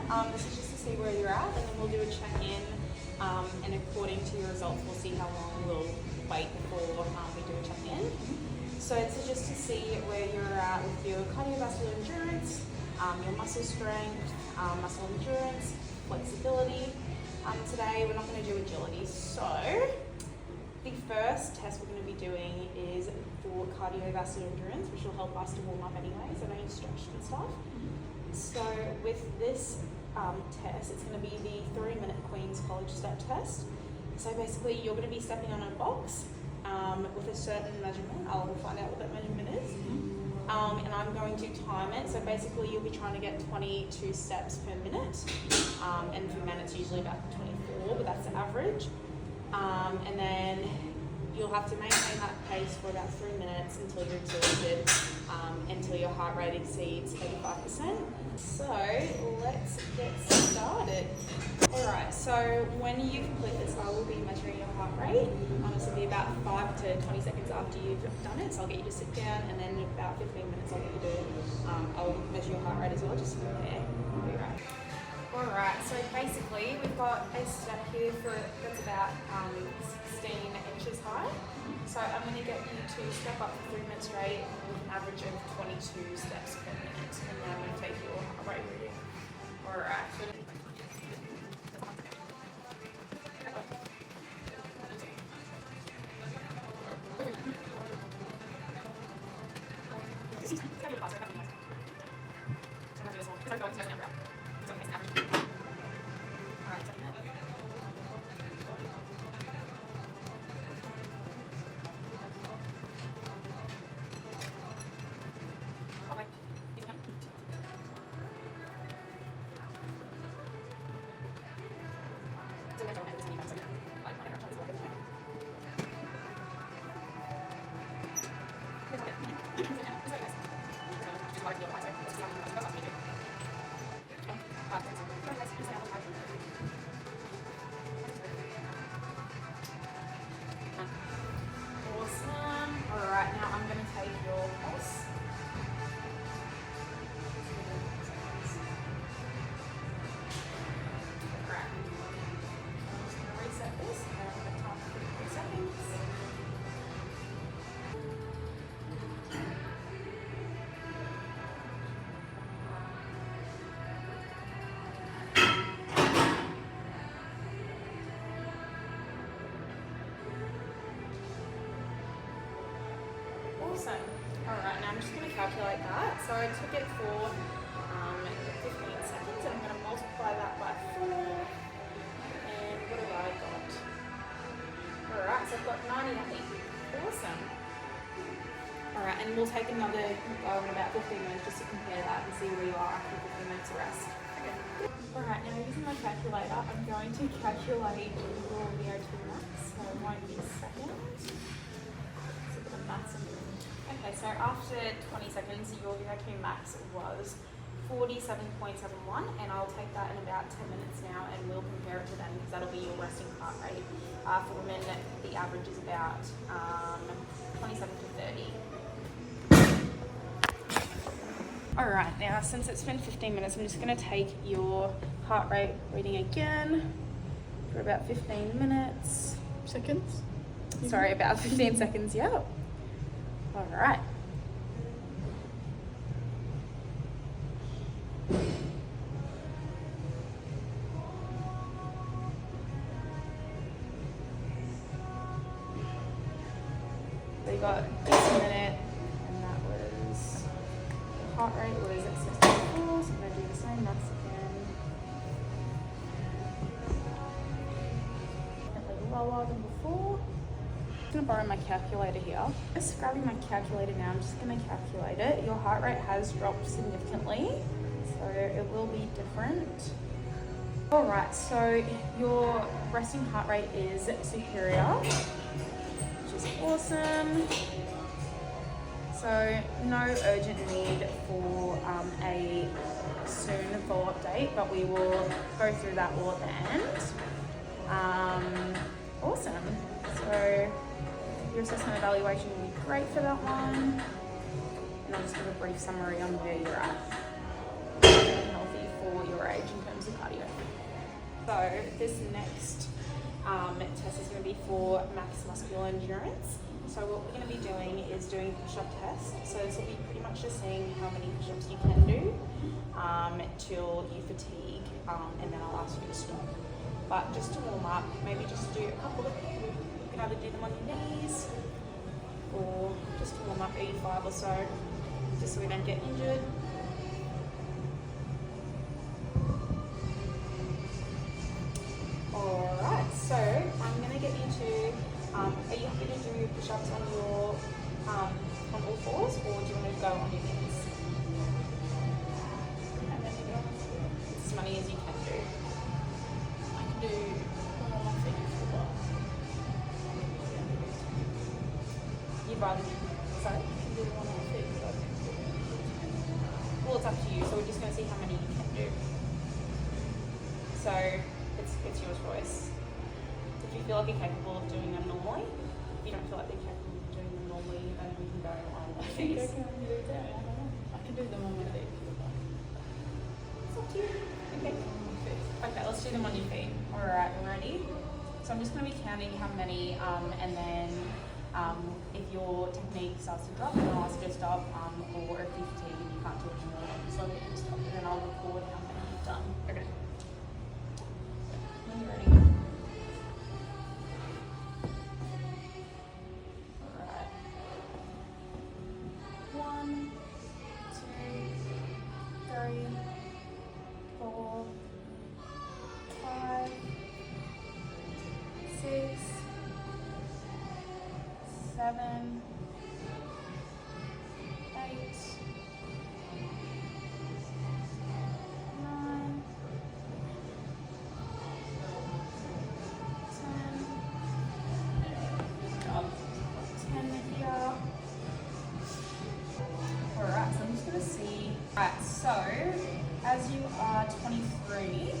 This is just to see where you're at, and then we'll do a check-in, and according to your results, we'll see how long we'll wait before we do a check-in. So it's just to see where you're at with your cardiovascular endurance, your muscle strength, muscle endurance, flexibility. Today we're not going to do agility, so the first test we're going to be doing is for cardiovascular endurance, which will help us to warm up anyways. I know you're stretched and stuff. So with this test, it's going to be the 3-minute Queen's College step test. So basically you're going to be stepping on a box with a certain measurement. I'll find out what that measurement is. And I'm going to time it. So basically you'll be trying to get 22 steps per minute. And for men it's usually about 24, but that's the average. And then you'll have to maintain that pace for about 3 minutes until you're exhausted, until your heart rate exceeds 85%. So let's get started. Alright, so when you complete this, I will be measuring your heart rate. This will be about 5 to 20 seconds after you've done it, so I'll get you to sit down, and then in about 15 minutes I'll get you to, I'll measure your heart rate as well, just to compare. Right. Alright, so basically we've got a step here that's about 16 inches high. So I'm going to get you to step up for 3 minutes straight with an average of 22 steps per minute. And then I'm going to take your heart rate reading. Alright. Awesome. Alright, now I'm going to take your pulse. Right. I'm just going to reset this. And I'm going to time for 3 seconds. Awesome. Alright, now I'm just going to calculate that. So I took it for 15 seconds, and I'm going to multiply that by 4. And what have I got? Alright, so I've got 98. Awesome. Alright, and we'll take another go in about 15 minutes just to compare that and see where you are after 15 minutes of rest. Okay. Alright, now using my calculator, I'm going to calculate your VO2 max. So it won't be a second. So the maths and okay, so after 20 seconds, your VO2 max was 47.71, and I'll take that in about 10 minutes now, and we'll compare it to them because that'll be your resting heart rate. For women, the average is about 27 to 30. Alright, now since it's been 15 minutes, I'm just going to take your heart rate reading again for about 15 minutes. Seconds? Sorry, about 15 seconds, yeah. Alright. So you got this minute, and that was, the heart rate was at 64, so I'm going to do the same maths again. Definitely lower than before. I'm going to borrow my calculator here. Just grabbing my calculator now, I'm just going to calculate it. Your heart rate has dropped significantly, so it will be different. Alright, so your resting heart rate is superior, which is awesome. So no urgent need for a soon follow-up date, but we will go through that all at the end. Awesome. So your assessment evaluation will be great for that one. And I'll just give a brief summary on where you're at. Healthy for for your age in terms of cardio. So this next test is going to be for max muscular endurance. So what we're going to be doing is doing a push-up test. So this will be pretty much just seeing how many push-ups you can do till you fatigue, and then I'll ask you to stop. But just to warm up, maybe just do a couple of them. You can either do them on your knees or just to warm up 85 or so, just so we don't get injured. Alright, so I'm going to get you to, are you happy to do push-ups on your, on all fours, or do you want to go on your knees? And then you go as many as you can do. I can do one on my feet for a while. You'd rather do, sorry? I can do one on my feet, but I can do Well, it's up to you, so we're just going to see how many you can do. So, it's your choice. If you feel like you're capable of doing them normally, if you don't feel like you're capable of doing them normally, then we can go on I your think I feet. can do that. I don't know. I can do them on my feet for a while. It's up to you. Okay. On my feet. Okay, let's do them on your feet. Alright, ready? So I'm just going to be counting how many, and then if your technique starts to drop, then I'll ask you to stop, or if you fatigue and you can't do it anymore, I'll just let you stop, and then I'll record how many you've done. Okay. When you're ready. Alright. 1, 2, 3, 4, 5, 6, 7, 8, 9, 10 here. Alright, so I'm just going to see. Alright, so as you are 23,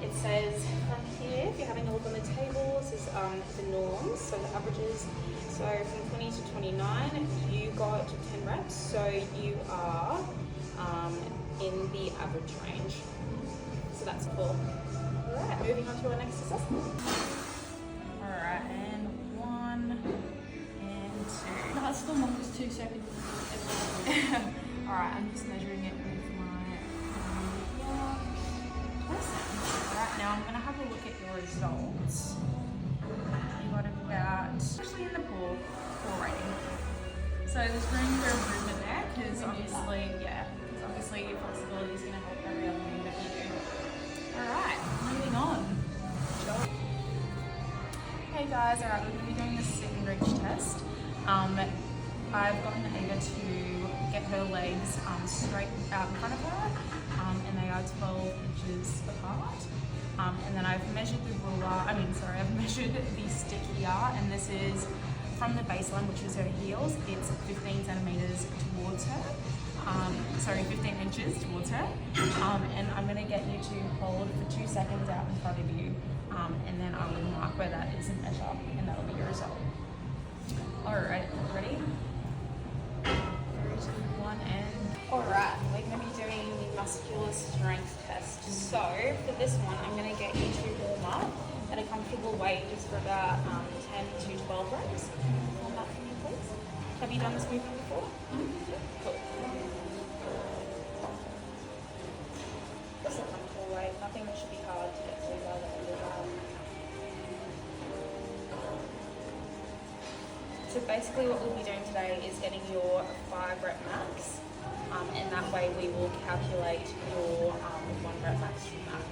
it says from here, if you're having a look on the table, this is the norms, so the averages. So from 20 to 29, you got 10 reps, so you are in the average range. So that's cool. Alright, moving on to our next assessment. Alright, and 1 and 2. No, it's the longest 2 seconds. Alright, I'm just measuring it with my Alright, now I'm going to have a look at your results. You got about, especially in the pool rating. So there's room for improvement there, because obviously your flexibility is going to help every other thing that you do. Alright, moving on. Hey guys, alright, we're going to be doing the sit and reach test. I've gotten Ava to get her legs straight out in front of her, and they are 12 inches apart. And then I've measured the I've measured the stick here, and this is from the baseline, which is her heels. It's 15 centimeters towards her. 15 inches towards her. And I'm going to get you to hold for 2 seconds out in front of you, and then I will mark where that is and measure, and that'll be your result. Alright, ready? 3, 2, 1, and... Alright, we're going to be doing the muscular strength test. So, for this one, I'm going to get you to warm up at a comfortable weight just for about 10 to 12 reps. Warm up for me, please. Have you done this movement before? Cool. Just a comfortable weight, nothing that should be hard to get to by the end of that. So basically what we'll be doing today is getting your 5 rep max, and that way we will calculate your 1 rep max from that.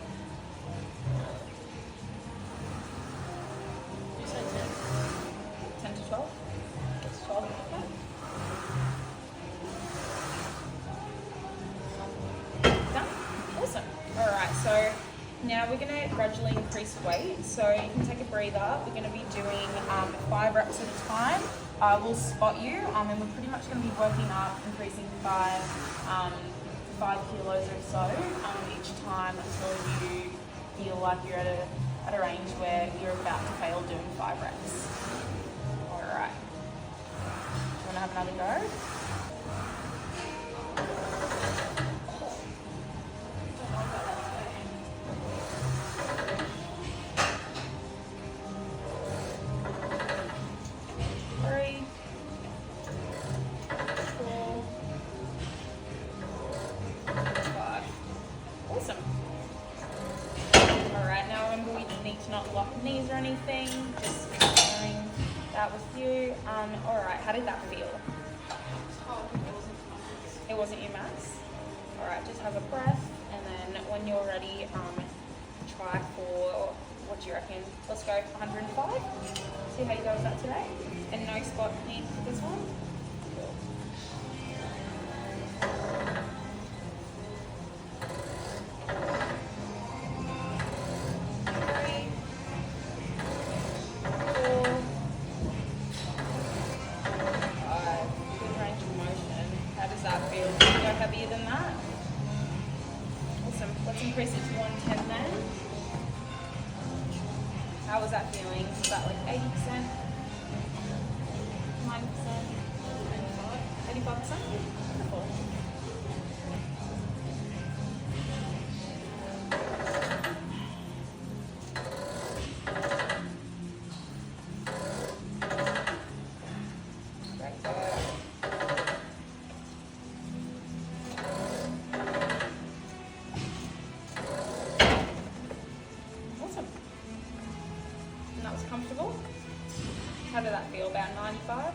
You said 10. 10 to 12? It's 12, okay. Done? Awesome. Alright, so now we're going to gradually increase weight. So you can take a breather. We're going to be doing 5 reps at a time. I will spot you, and we're pretty much going to be working up, increasing 5 kilos or so each time until you feel like you're at a range where you're about to fail doing 5 reps. Alright. Do you want to have another go? that with you. Alright, how did that feel? Oh, it wasn't fun. It wasn't your max? Alright, just have a breath, and then when you're ready, try for, what do you reckon? Let's go 105. See how you go with that today? And no spot need for this one? Cool. Three, four, five. Good range of motion. How does that feel? Can you go heavier than that? Awesome. Let's increase it to 110 then. How was that feeling? Was that like 80%? 90%? 85%? Wonderful. Great work. Awesome. And that was comfortable. How did that feel? About 95?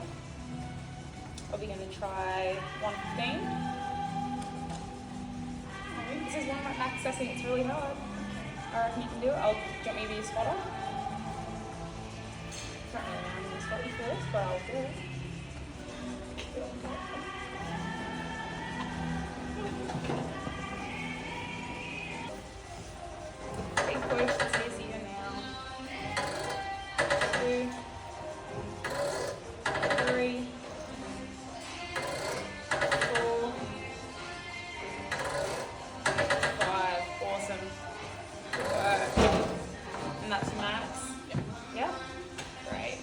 Are we going to try 115? This is one rep max. I think it's really hard. I reckon you can do it. Do you want me to be your spotter? Don't really know I'm going to spot you first, but I'll do it. Big push. This is even now. 2, 3, 4, 5. Awesome. Good work. And that's max? Yeah? Great.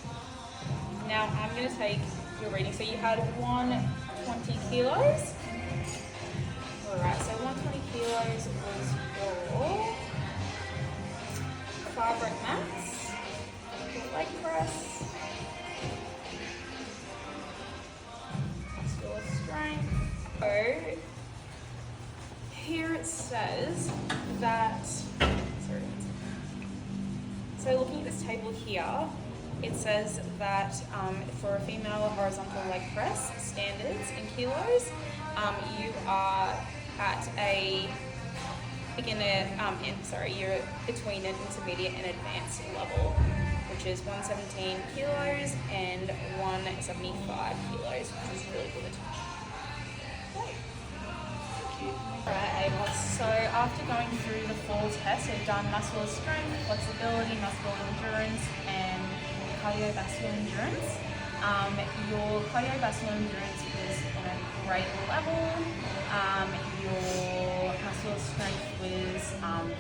Now I'm going to take your reading. So you had 120 kilos. Alright, so 120 kilos was your 5 rep max. Your leg press. Muscular strength. So here it says that, so looking at this table here, it says that for a female horizontal leg press standards in kilos, you are at a beginner, you're between an intermediate and advanced level, which is 117 kilos and 175 kilos, which is really good. Alright, Ava, so after going through the full test, we've done muscular strength, flexibility, muscular endurance, and cardiovascular endurance. Your cardiovascular endurance is on a great level. Your muscular strength was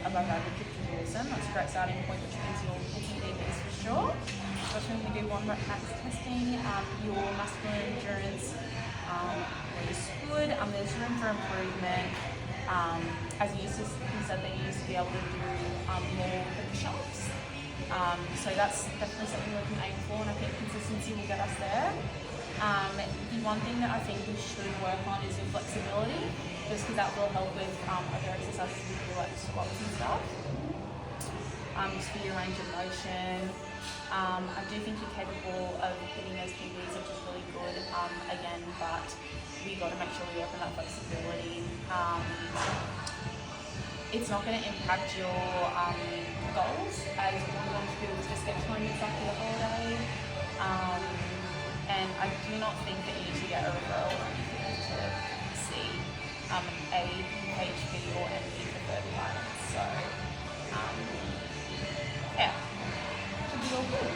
above average, which is awesome. That's a great starting point, which means you're hitting these for sure. So when we do one rep max testing, your muscular endurance was good. There's room for improvement. As you said that you used to be able to do more push-ups. So that's definitely something we can aim for, and I think consistency will get us there. The one thing that I think we should work on is your flexibility, just because that will help with other exercises we do like squats and stuff. Just for your range of motion. I do think you're capable of hitting those PBs, which is really good, again, but we've got to make sure we work on that flexibility. It's not going to impact your goals, as all you want to do is just get time back to the holiday. And I do not think that you need to get a referral or anything to see a PhD or MD for further guidance. So, yeah, should be all good.